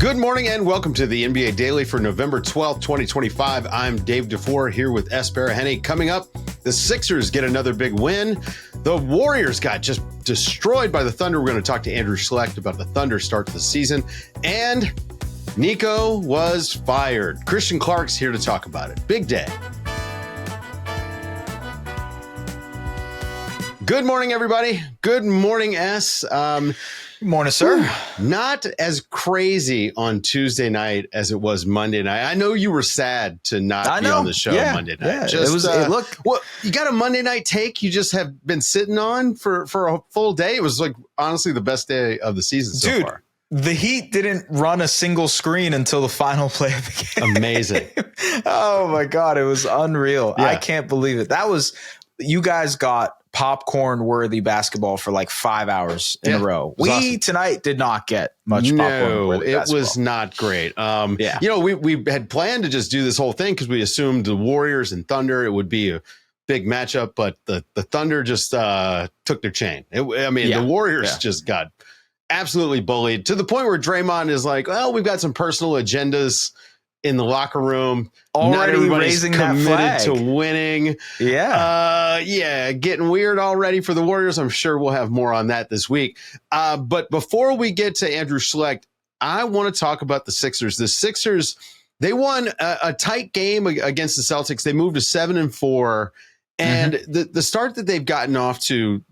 Good morning and welcome to the NBA Daily for November 12th, 2025. I'm Dave DuFour here with Es Baraheni. Coming up, the Sixers get another big win. The Warriors got just destroyed by the Thunder. We're going to talk to Andrew Schlecht about the Thunder start to the season. And Nico was fired. Christian Clark's here to talk about it. Big day. Good morning, everybody. Good morning, Es. Good morning, sir. Not as crazy on Tuesday night as it was Monday night. I know you were sad to not be on the show Monday night. Yeah, just, well, you got a Monday night take you just have been sitting on for a full day. It was like honestly the best day of the season so far. The Heat didn't run a single screen until the final play of the game. Amazing. Oh my God, it was unreal. Yeah. I can't believe it. You guys got popcorn worthy basketball for like 5 hours in a row. We awesome. Tonight did not get much popcorn worthy basketball. It was not great. You know, we had planned to just do this whole thing because we assumed the Warriors and Thunder, it would be a big matchup, but the Thunder just took their chain. The Warriors just got absolutely bullied to the point where Draymond is like, well, we've got some personal agendas in the locker room. Already raising that flag. To winning. Getting weird already for the Warriors. I'm sure we'll have more on that this week. But before we get to Andrew Schlecht, I want to talk about the Sixers. The Sixers, they won a tight game against the Celtics. They moved to 7-4. And the start that they've gotten off to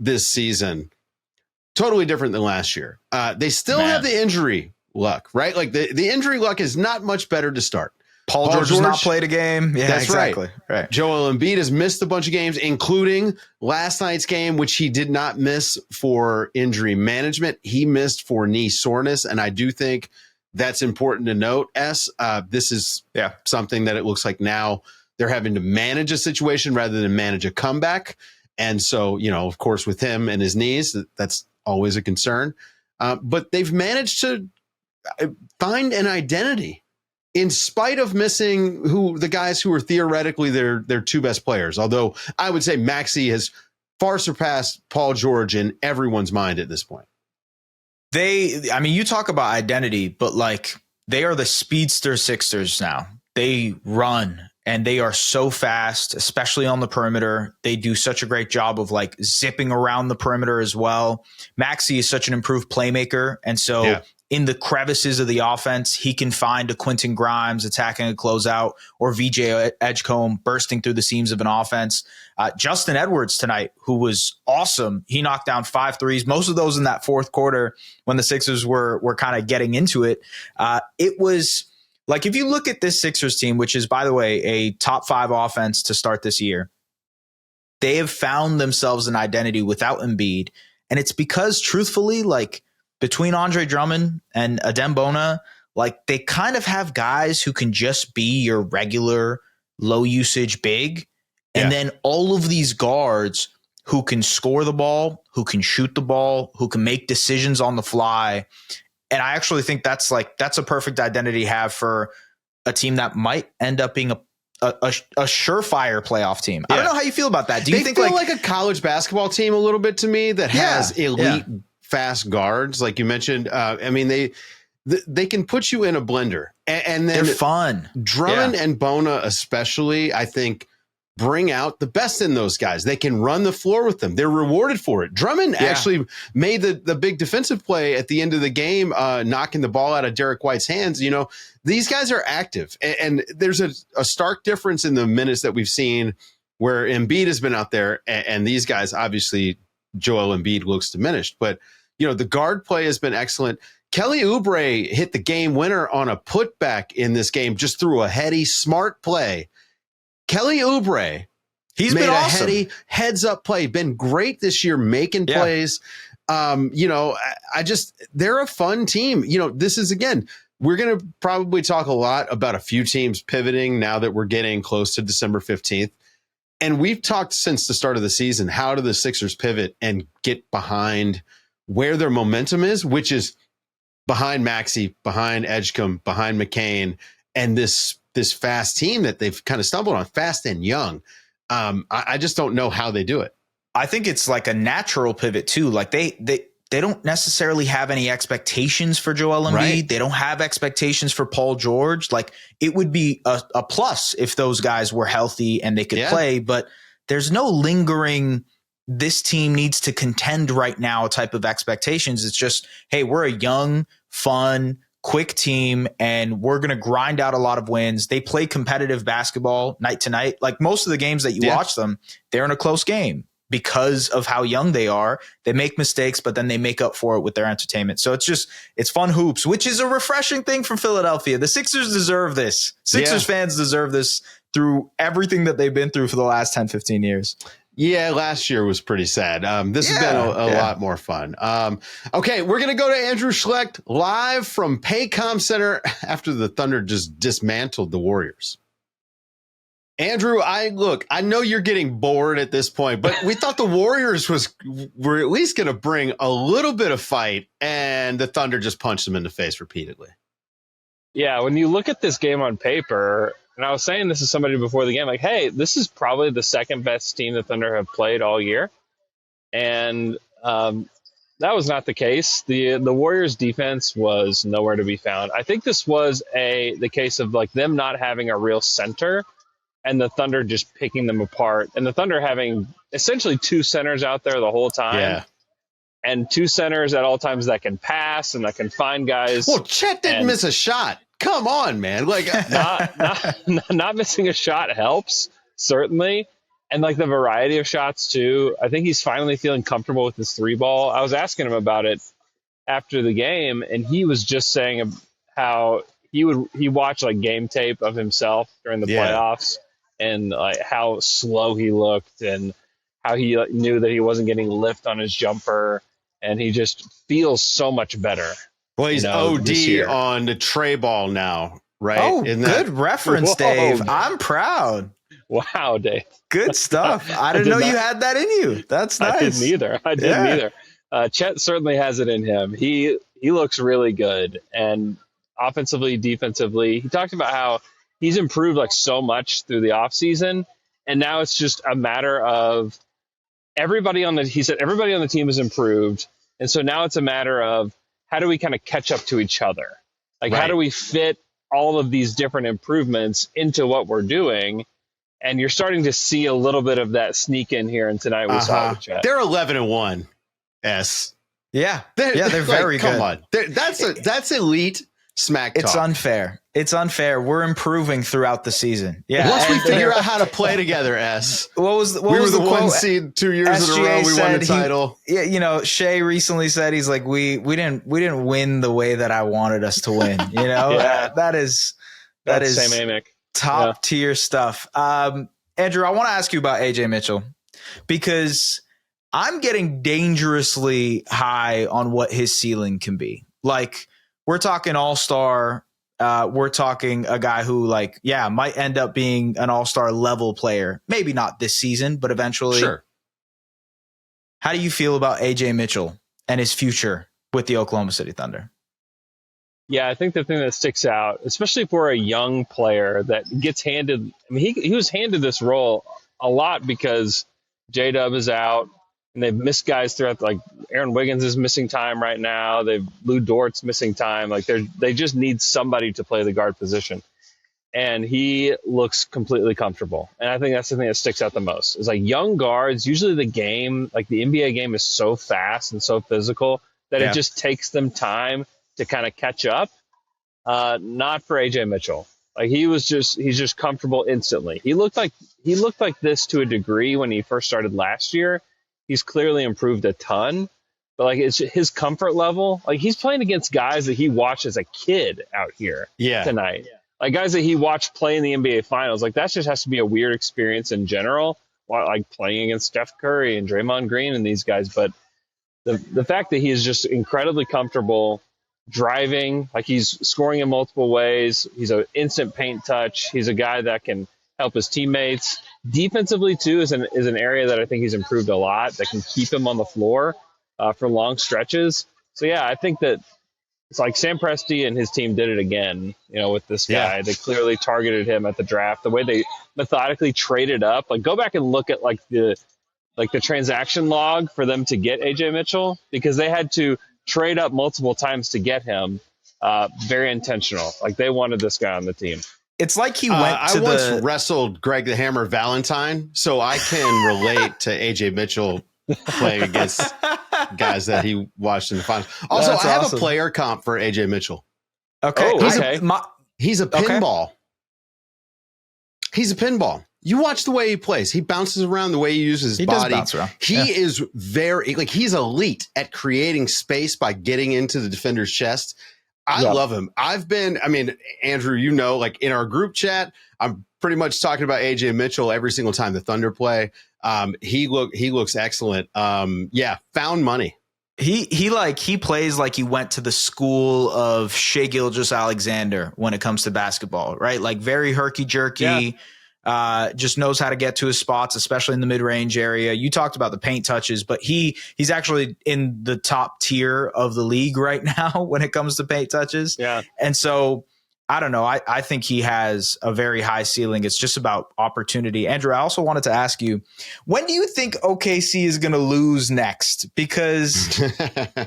this season, totally different than last year. They still have the injury luck, right? Like the injury luck is not much better to start. Paul George has not played a game. Yeah, that's exactly. Right. Joel Embiid has missed a bunch of games, including last night's game, which he did not miss for injury management. He missed for knee soreness. And I do think that's important to note, Es. This is something that it looks like now they're having to manage a situation rather than manage a comeback. And so, you know, of course, with him and his knees, that's always a concern. But they've managed to find an identity in spite of missing the guys who were theoretically their two best players. Although I would say Maxey has far surpassed Paul George in everyone's mind at this point. You talk about identity, but like they are the speedster Sixers now. They run and they are so fast, especially on the perimeter. They do such a great job of like zipping around the perimeter as well. Maxey is such an improved playmaker. And so in the crevices of the offense, he can find a Quentin Grimes attacking a closeout or VJ Edgecombe bursting through the seams of an offense. Justin Edwards tonight, who was awesome. He knocked down 5 threes, most of those in that fourth quarter when the Sixers were kind of getting into it. It was like, if you look at this Sixers team, which is, by the way, a top 5 offense to start this year, they have found themselves an identity without Embiid. And it's because, truthfully, like, between Andre Drummond and Adem Bona, like they kind of have guys who can just be your regular low usage big. And then all of these guards who can score the ball, who can shoot the ball, who can make decisions on the fly. And I actually think that's a perfect identity to have for a team that might end up being a surefire playoff team. I don't know how you feel about that. Do you think feel like a college basketball team a little bit to me that has elite fast guards, like you mentioned? They can put you in a blender, and then they're fun. Drummond and Bona, especially, I think, bring out the best in those guys. They can run the floor with them. They're rewarded for it. Drummond actually made the big defensive play at the end of the game, knocking the ball out of Derek White's hands. You know, these guys are active, and there's a stark difference in the minutes that we've seen where Embiid has been out there, and these guys, obviously, Joel Embiid looks diminished, but you know, the guard play has been excellent. Kelly Oubre hit the game winner on a putback in this game just through a heady, smart play. Kelly Oubre, he's made been awesome. Heady heads up play, been great this year, making plays. They're a fun team. You know, this is, again, we're going to probably talk a lot about a few teams pivoting now that we're getting close to December 15th. And we've talked since the start of the season, how do the Sixers pivot and get behind where their momentum is, which is behind Maxey, behind Edgecombe, behind McCain, and this fast team that they've kind of stumbled on, fast and young. I just don't know how they do it. I think it's like a natural pivot too. Like they they don't necessarily have any expectations for Joel Embiid. Right. They don't have expectations for Paul George. Like, it would be a plus if those guys were healthy and they could play, but there's no lingering, this team needs to contend right now type of expectations. It's just, hey, we're a young, fun, quick team, and we're going to grind out a lot of wins. They play competitive basketball night to night. Like, most of the games that you watch them, they're in a close game because of how young they are. They make mistakes, but then they make up for it with their entertainment. So it's fun hoops, which is a refreshing thing from Philadelphia. The Sixers deserve this. Sixers fans deserve this through everything that they've been through for the last 10, 15 years. Yeah, last year was pretty sad. This has been a lot more fun. Okay, we're going to go to Andrew Schlecht live from Paycom Center after the Thunder just dismantled the Warriors. Andrew, I know you're getting bored at this point, but we thought the Warriors were at least going to bring a little bit of fight, and the Thunder just punched them in the face repeatedly. Yeah, when you look at this game on paper, and I was saying this to somebody before the game, like, hey, this is probably the second best team the Thunder have played all year. And that was not the case. The Warriors defense was nowhere to be found. I think this was the case of like them not having a real center and the Thunder just picking them apart. And the Thunder having essentially two centers out there the whole time. Yeah. And two centers at all times that can pass and that can find guys. Well, Chet didn't miss a shot. Come on, man. Like, not missing a shot helps, certainly. And like the variety of shots too. I think he's finally feeling comfortable with his three ball. I was asking him about it after the game, and he was just saying how he watched like game tape of himself during the playoffs and like how slow he looked and how he knew that he wasn't getting lift on his jumper, and he just feels so much better. Well, he's OD on the tray ball now, right? Oh, good reference, Dave. I'm proud. Wow, Dave. Good stuff. I didn't know you had that in you. That's nice. I didn't either. Chet certainly has it in him. He looks really good, and offensively, defensively. He talked about how he's improved like so much through the offseason, and now it's just a matter of everybody on the team has improved, and so now it's a matter of how do we kind of catch up to each other? Like, how do we fit all of these different improvements into what we're doing? And you're starting to see a little bit of that sneak in here. And tonight we saw with Chet. They're 11-1. S. Yeah. They're very good. Come on. That's elite smack talk. It's unfair. It's unfair. We're improving throughout the season. Yeah. Once we figure out how to play together, S. We were the one seed 2 years in a row. We won the title. Shea recently said he's like, we didn't win the way that I wanted us to win. You know, that is same Amick. Top tier stuff. Andrew, I want to ask you about Ajay Mitchell because I'm getting dangerously high on what his ceiling can be. Like, we're talking all-star. We're talking a guy who might end up being an all-star level player. Maybe not this season, but eventually. Sure. How do you feel about Ajay Mitchell and his future with the Oklahoma City Thunder? Yeah, I think the thing that sticks out, especially for a young player that gets handed, I mean, he was handed this role a lot because J-Dub is out and they've missed guys throughout, like Aaron Wiggins is missing time right now. Lou Dort's missing time. Like they just need somebody to play the guard position. And he looks completely comfortable. And I think that's the thing that sticks out the most. Is like young guards, usually the game, like the NBA game is so fast and so physical that it just takes them time to kind of catch up. Not for Ajay Mitchell. Like he's just comfortable instantly. He looked like this to a degree when he first started last year. He's clearly improved a ton, but like it's his comfort level. Like he's playing against guys that he watched as a kid out here tonight. Yeah. Like guys that he watched play in the NBA finals. Like that just has to be a weird experience in general. Like playing against Steph Curry and Draymond Green and these guys. But the fact that he is just incredibly comfortable driving, like he's scoring in multiple ways. He's an instant paint touch. He's a guy that can help his teammates. Defensively too is an area that I think he's improved a lot, that can keep him on the floor for long stretches. So yeah, I think that it's like Sam Presti and his team did it again, with this guy. They clearly targeted him at the draft. The way they methodically traded up, like go back and look at like the like the transaction log for them to get Ajay Mitchell, because they had to trade up multiple times to get him. Very intentional. Like they wanted this guy on the team. It's like he went to I once wrestled Greg the Hammer Valentine, so I can relate to Ajay Mitchell playing against guys that he watched in the finals. Also, I have a player comp for Ajay Mitchell. Okay. Oh, okay. He's a pinball. Okay. He's a pinball. You watch the way he plays. He bounces around, the way he uses his body. Does bounce around. He is he's elite at creating space by getting into the defender's chest. I love him. Andrew, like in our group chat, I'm pretty much talking about Ajay Mitchell every single time the Thunder play. He looks excellent. Found money. He plays like he went to the school of Shai Gilgeous-Alexander when it comes to basketball, right? Like very herky-jerky, just knows how to get to his spots, especially in the mid-range area. You talked about the paint touches, but he's actually in the top tier of the league right now when it comes to paint touches. Yeah. And so I don't know. I think he has a very high ceiling. It's just about opportunity. Andrew, I also wanted to ask you, when do you think OKC is going to lose next? Because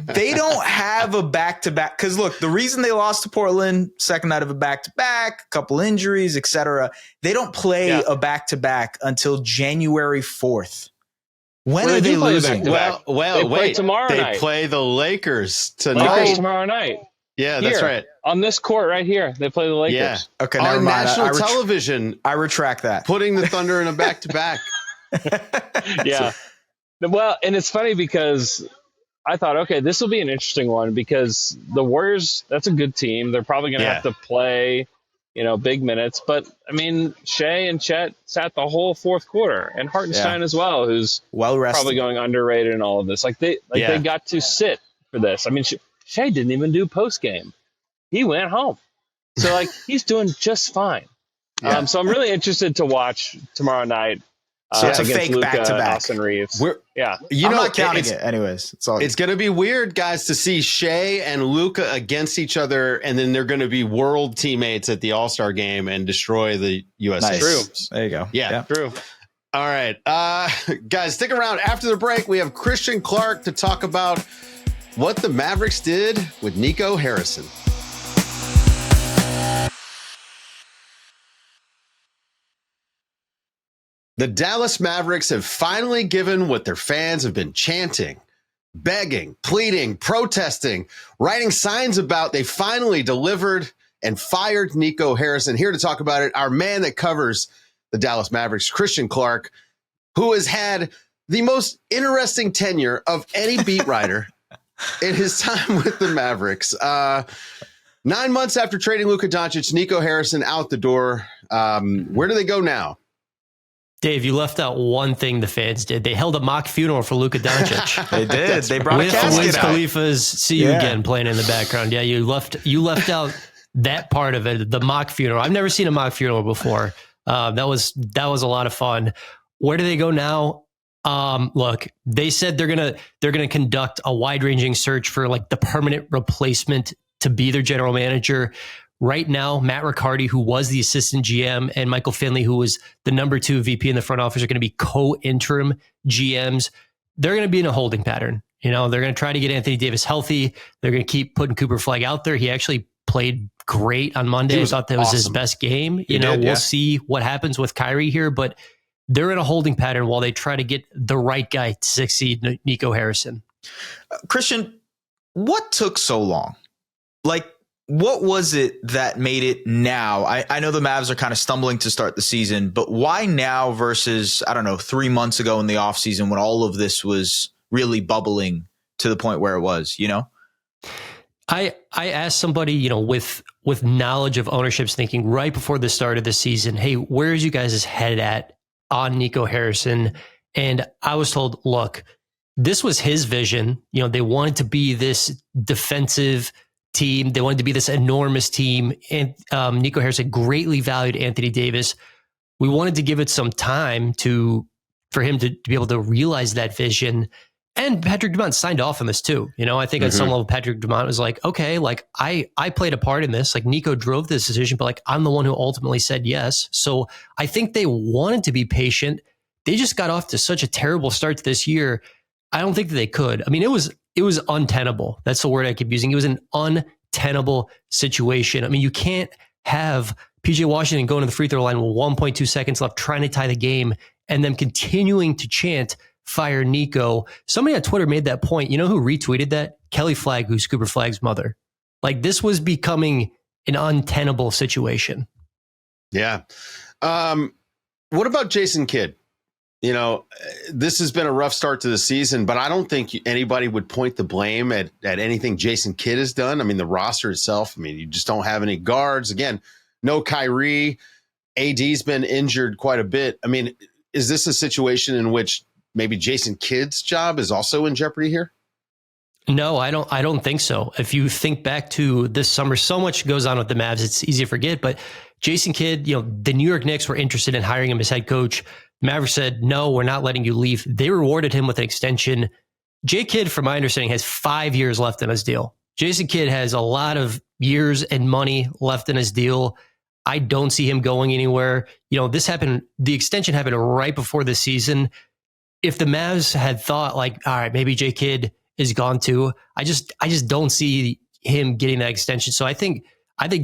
they don't have a back-to-back. Because look, the reason they lost to Portland, second night of a back-to-back, a couple injuries, etc. They don't play a back-to-back until January 4th. When are they losing? Well, wait. Play tomorrow night. They play the Lakers tonight. Tomorrow night. Yeah, that's right. On this court right here, they play the Lakers. Yeah. Okay, on national television. I retract that. Putting the Thunder in a back-to-back. Yeah. Well, and it's funny because I thought, okay, this will be an interesting one because the Warriors, that's a good team. They're probably going to have to play, big minutes. But, Shai and Chet sat the whole fourth quarter. And Hartenstein as well, who's probably going underrated in all of this. They got to sit for this. Shai didn't even do post game. He went home. So he's doing just fine. Yeah. So I'm really interested to watch tomorrow night. So it's a fake back-to-back. Austin Reeves. I'm not counting it anyways. It's going to be weird, guys, to see Shai and Luka against each other, and then they're going to be world teammates at the All-Star game and destroy the USA. Nice. True. There you go. Yeah. True. All right. Guys, stick around. After the break, we have Christian Clark to talk about what the Mavericks did with Nico Harrison. The Dallas Mavericks have finally given what their fans have been chanting, begging, pleading, protesting, writing signs about. They finally delivered and fired Nico Harrison. Here to talk about it, our man that covers the Dallas Mavericks, Christian Clark, who has had the most interesting tenure of any beat writer in his time with the Mavericks. 9 months after trading Luka Doncic, Nico Harrison out the door. Where do they go now? Dave, you left out one thing the fans did. They held a mock funeral for Luka Doncic. They did. They brought a casket Wiz out. Khalifa's "See You Again" playing in the background. Yeah, you left out that part of it, the mock funeral. I've never seen a mock funeral before. That was a lot of fun. Where do they go now? Look, they said they're gonna conduct a wide-ranging search for the permanent replacement to be their general manager. Right now, Matt Riccardi, who was the assistant GM, and Michael Finley, who was the number 2 VP in the front office, are going to be co-interim GMs. They're going to be in a holding pattern. They're going to try to get Anthony Davis healthy. They're going to keep putting Cooper Flagg out there. He actually played great on Monday. I thought that was his best game. We'll see what happens with Kyrie here, but they're in a holding pattern while they try to get the right guy to succeed, Nico Harrison. Christian, what took so long? What was it that made it now? I know the Mavs are kind of stumbling to start the season, but why now versus, 3 months ago in the offseason when all of this was really bubbling to the point where it was, I asked somebody, with knowledge of ownership's thinking right before the start of the season, hey, where's you guys' head at on Nico Harrison? And I was told, look, this was his vision. They wanted to be this defensive team. They wanted to be this enormous team. And Nico Harrison greatly valued Anthony Davis. We wanted to give it some time for him to be able to realize that vision. And Patrick Dumont signed off on this too. I think at some level, Patrick Dumont was like, okay, I played a part in this. Nico drove this decision, but I'm the one who ultimately said yes. So I think they wanted to be patient they just got off to such a terrible start to this year. I don't think that they could. I mean, it was untenable. That's the word I keep using. It was an untenable situation. I mean, you can't have PJ Washington going to the free throw line with 1.2 seconds left, trying to tie the game, and then continuing to chant, "Fire Nico." Somebody on Twitter made that point. You know who retweeted that? Kelly Flagg, who's Cooper Flagg's mother. Like, this was becoming an untenable situation. Yeah. What about Jason Kidd? You know, this has been a rough start to the season, but I don't think anybody would point the blame at anything Jason Kidd has done. I mean, the roster itself, I mean, you just don't have any guards. Again, no Kyrie. AD's been injured quite a bit. I mean, is this a situation in which maybe Jason Kidd's job is also in jeopardy here? No, I don't think so. If you think back to this summer, so much goes on with the Mavs. It's easy to forget, but Jason Kidd, you know, the New York Knicks were interested in hiring him as head coach. Mavericks said, no, we're not letting you leave. They rewarded him with an extension. Jay Kidd, from my understanding, has 5 years left in his deal. Jason Kidd has a lot of years and money left in his deal. I don't see him going anywhere. You know, the extension happened right before the season. If the Mavs had thought like, all right, maybe Jay Kidd is gone too, I just don't see him getting that extension. So I think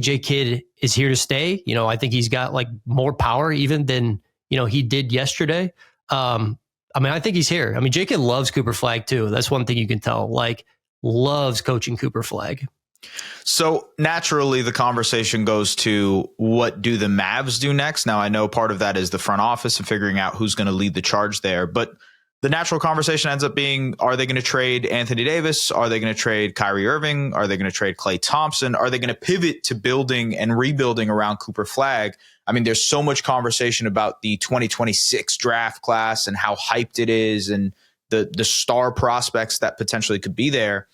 Jay Kidd is here to stay. You know, I think he's got like more power even than, you know, he did yesterday. I mean, I think he's here. I mean, Jay Kidd loves Cooper Flagg too. That's one thing you can tell. Like, loves coaching Cooper Flagg. So naturally, the conversation goes to, what do the Mavs do next? Now, I know part of that is the front office and figuring out who's going to lead the charge there. But the natural conversation ends up being, are they going to trade Anthony Davis? Are they going to trade Kyrie Irving? Are they going to trade Klay Thompson? Are they going to pivot to building and rebuilding around Cooper Flagg? I mean, there's so much conversation about the 2026 draft class and how hyped it is and the star prospects that potentially could be there.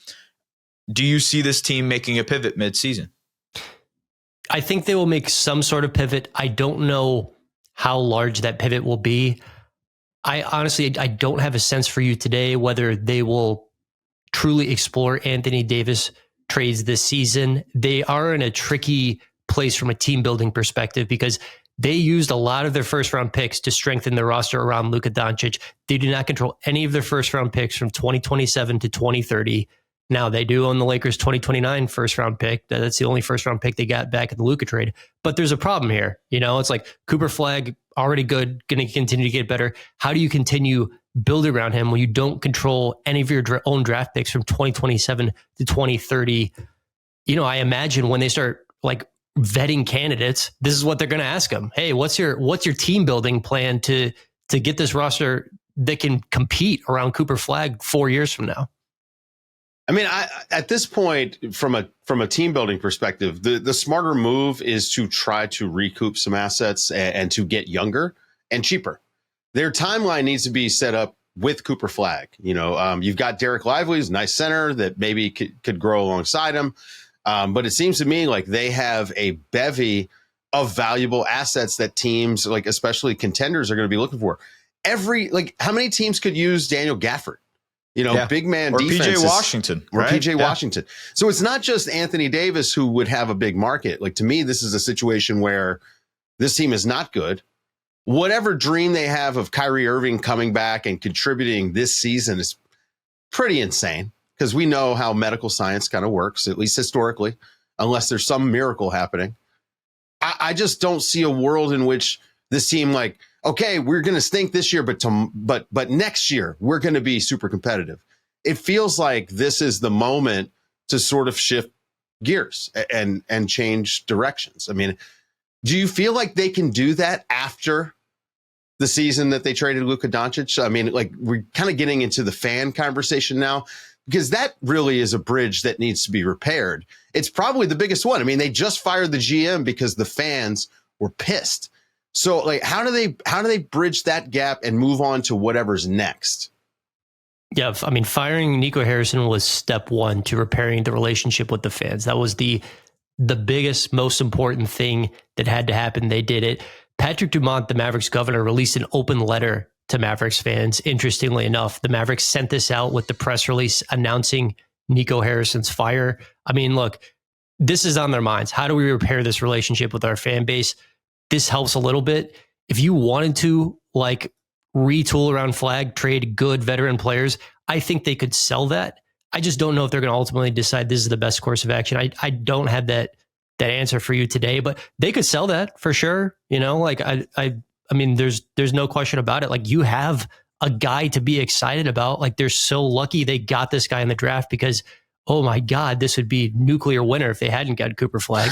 Do you see this team making a pivot midseason? I think they will make some sort of pivot. I don't know how large that pivot will be. I don't have a sense for you today whether they will truly explore Anthony Davis trades this season. They are in a tricky place from a team building perspective because they used a lot of their first round picks to strengthen their roster around Luka Doncic. They do not control any of their first round picks from 2027 to 2030. Now, they do own the Lakers' 2029 first round pick. That's the only first round pick they got back in the Luka trade. But there's a problem here. You know, it's like Cooper Flagg, already good, going to continue to get better. How do you continue building around him when you don't control any of your own draft picks from 2027 to 2030? You know, I imagine when they start like vetting candidates, this is what they're going to ask them. Hey, what's your team building plan to get this roster that can compete around Cooper Flagg 4 years from now? I mean, at this point, from a team building perspective, the smarter move is to try to recoup some assets and to get younger and cheaper. Their timeline needs to be set up with Cooper Flagg. You know, you've got Derek Lively's nice center that maybe could grow alongside him. But it seems to me like they have a bevy of valuable assets that teams, like especially contenders, are going to be looking for. How many teams could use Daniel Gafford? You know, big man or defense. PJ Washington. Or right? PJ Washington. So it's not just Anthony Davis who would have a big market. Like, to me, this is a situation where this team is not good. Whatever dream they have of Kyrie Irving coming back and contributing this season is pretty insane, because we know how medical science kind of works, at least historically, unless there's some miracle happening. I just don't see a world in which this team, like, okay, we're going to stink this year, but next year we're going to be super competitive. It feels like this is the moment to sort of shift gears and change directions. I mean, do you feel like they can do that after the season that they traded Luka Doncic? I mean, like, we're kind of getting into the fan conversation now, because that really is a bridge that needs to be repaired. It's probably the biggest one. I mean, they just fired the GM because the fans were pissed. So, like, how do they bridge that gap and move on to whatever's next? Yeah, I mean, firing Nico Harrison was step one to repairing the relationship with the fans. That was the biggest, most important thing that had to happen. They did it. Patrick Dumont, the Mavericks governor, released an open letter to Mavericks fans. Interestingly enough, the Mavericks sent this out with the press release announcing Nico Harrison's fire. I mean, look, this is on their minds. How do we repair this relationship with our fan base? This helps a little bit. If you wanted to, like, retool around Flagg, trade good veteran players, I think they could sell that. I just don't know if they're going to ultimately decide this is the best course of action. I don't have that answer for you today, but they could sell that for sure. You know, like I mean, there's no question about it. Like, you have a guy to be excited about. Like, they're so lucky they got this guy in the draft, because, oh my God, this would be nuclear winter if they hadn't got Cooper Flagg.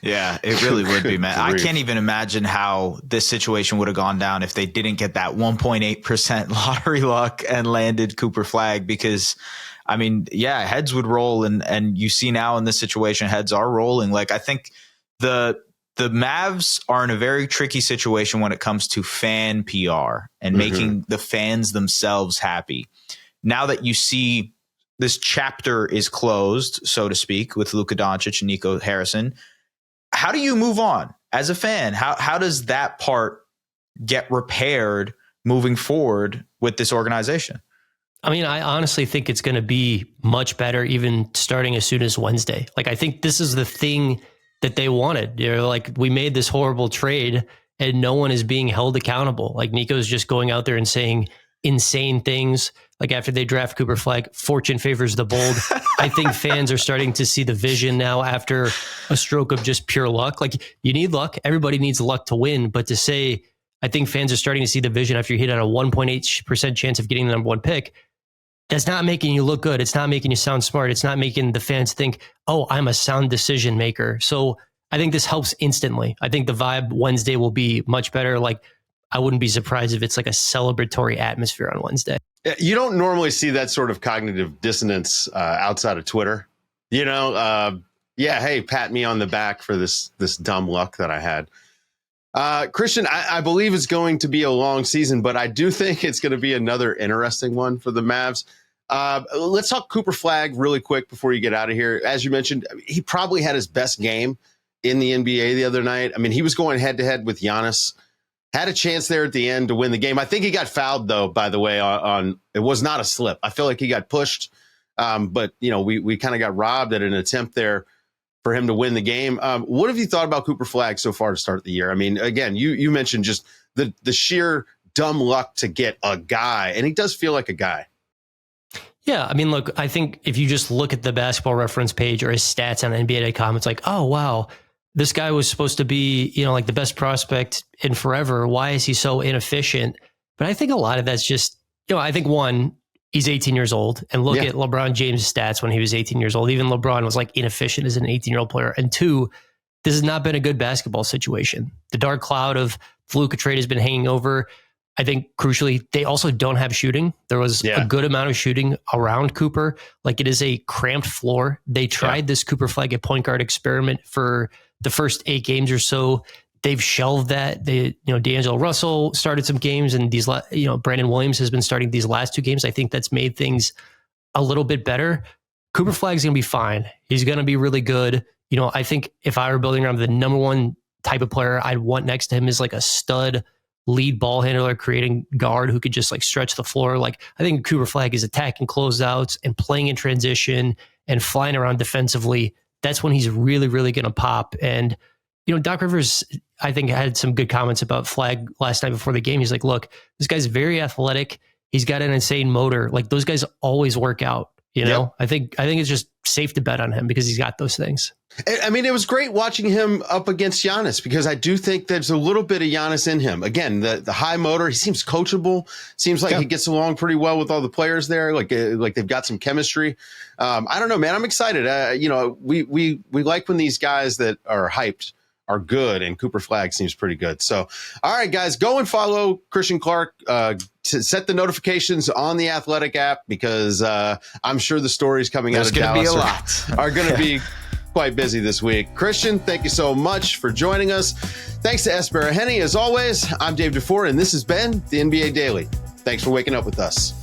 Yeah, it really would be, man. I can't even imagine how this situation would have gone down if they didn't get that 1.8% lottery luck and landed Cooper Flagg, because I mean, yeah, heads would roll, and you see now in this situation, heads are rolling. Like, I think the Mavs are in a very tricky situation when it comes to fan PR and making the fans themselves happy. Now that you see this chapter is closed, so to speak, with Luka Doncic and Nico Harrison, how do you move on as a fan? How does that part get repaired moving forward with this organization? I mean, I honestly think it's going to be much better even starting as soon as Wednesday. Like, I think this is the thing that they wanted. They're like, we made this horrible trade and no one is being held accountable. Like, Nico's just going out there and saying insane things. Like, after they draft Cooper Flagg, fortune favors the bold. I think fans are starting to see the vision now after a stroke of just pure luck. Like, you need luck. Everybody needs luck to win. But to say, I think fans are starting to see the vision after you hit on a 1.8% chance of getting the number one pick. That's not making you look good. It's not making you sound smart. It's not making the fans think, oh, I'm a sound decision maker. So I think this helps instantly. I think the vibe Wednesday will be much better. Like, I wouldn't be surprised if it's like a celebratory atmosphere on Wednesday. You don't normally see that sort of cognitive dissonance outside of Twitter. You know, yeah, hey, pat me on the back for this dumb luck that I had. Christian, I believe it's going to be a long season, but I do think it's going to be another interesting one for the Mavs. Let's talk Cooper Flagg really quick before you get out of here. As you mentioned, he probably had his best game in the NBA the other night. I mean, he was going head-to-head with Giannis. Had a chance there at the end to win the game. I think he got fouled, though, by the way, on it was not a slip. I feel like he got pushed, but, you know, we kind of got robbed at an attempt there for him to win the game. What have you thought about Cooper Flagg so far to start the year? I mean, again, you mentioned just the sheer dumb luck to get a guy, and he does feel like a guy. Yeah, I mean, look, I think if you just look at the basketball reference page or his stats on NBA.com, it's like, oh, wow, this guy was supposed to be, you know, like the best prospect in forever. Why is he so inefficient? But I think a lot of that's just, you know, I think one, he's 18 years old, and look at LeBron James' stats when he was 18 years old. Even LeBron was like inefficient as an 18-year-old player. And two, this has not been a good basketball situation. The dark cloud of the Luka trade has been hanging over. I think crucially, they also don't have shooting. There was a good amount of shooting around Cooper. Like, it is a cramped floor. They tried this Cooper Flagg at point guard experiment for the first 8 games or so. They've shelved that. D'Angelo Russell started some games, and Brandon Williams has been starting these last 2 games. I think that's made things a little bit better. Cooper Flagg's going to be fine. He's going to be really good. You know, I think if I were building around the number one type of player I'd want next to him is like a stud lead ball handler, creating guard who could just like stretch the floor. Like, I think Cooper Flagg is attacking closeouts and playing in transition and flying around defensively. That's when he's really, really going to pop. And, you know, Doc Rivers, I think, had some good comments about Flagg last night before the game. He's like, look, this guy's very athletic. He's got an insane motor. Like, those guys always work out. You know, I think it's just safe to bet on him because he's got those things. I mean, it was great watching him up against Giannis, because I do think there's a little bit of Giannis in him. Again, the high motor, he seems coachable. Seems like he gets along pretty well with all the players there. Like they've got some chemistry. I don't know, man. I'm excited. You know, we like when these guys that are hyped are good, and Cooper Flagg seems pretty good. So, all right, guys, go and follow Christian Clark. To set the notifications on the Athletic app, because I'm sure the stories coming out of Dallas are going to be quite busy this week. Christian, thank you so much for joining us. Thanks to Es Baraheni. As always, I'm Dave DuFour, and this has been the NBA Daily. Thanks for waking up with us.